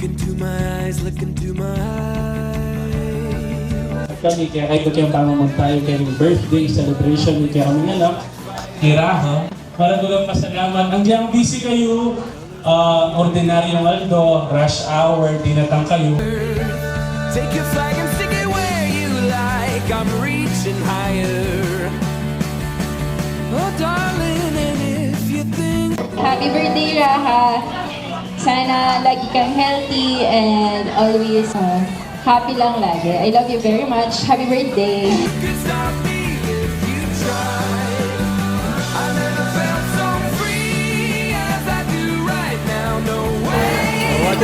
Look into my eyes, look into my eyes. Kami kaya kahit kaya pamamon tayo kayong birthday celebration ni kaya kami anak tirahan para doon pasalamat ang diyang busy kayo ordinaryong Aldo rush hour dinatang kayo. Take your flag and stick it where you like. I'm reaching higher. Oh darling, and if you think Happy birthday, Raha! Sana lagi kang healthy and always happy lang lagi. I love you very much. Happy birthday! you could stop me if you tried. I never felt so free as I do right now. No way.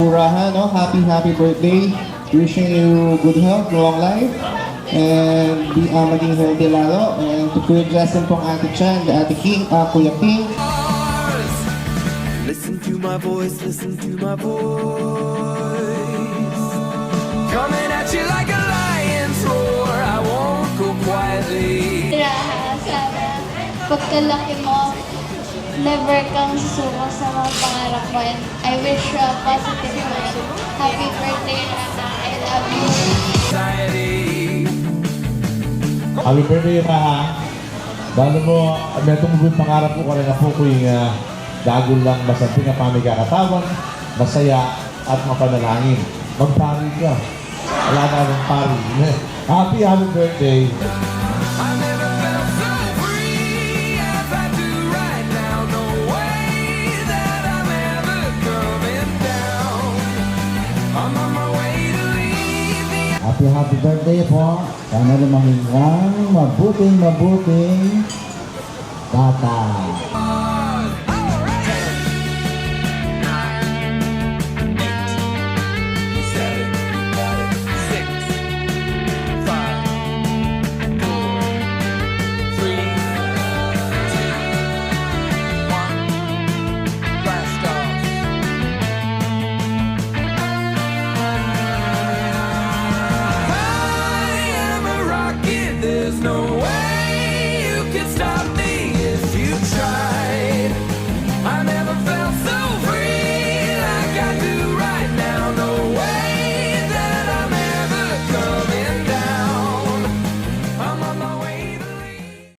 Raha, no? Happy birthday. Wishing you good health, long life, and maging healthy lalo. And to Kuya Justin pong Ate Chan, Ate King, Kuya King. Listen to my voice, listen to my voice. Coming at you like a lion's roar. I won't go quietly. Raha, sana pagkalaki mo, never kang susuko sa mga pangarap mo. And I wish you a positive life. Happy birthday, Raha. I love you. Anxiety. Happy birthday, Raha. Dahil mo, may tumubod pangarap ko rin ako kung dagol lang masanting ang pamigakatawan, masaya at mapanalangin. Magpari ka. Wala na ng pari. Happy birthday. I never felt so free as I do right now. No way that I'm ever coming down. I'm on my way to leave the Happy birthday po. Sana lumahing kang mabuting bata.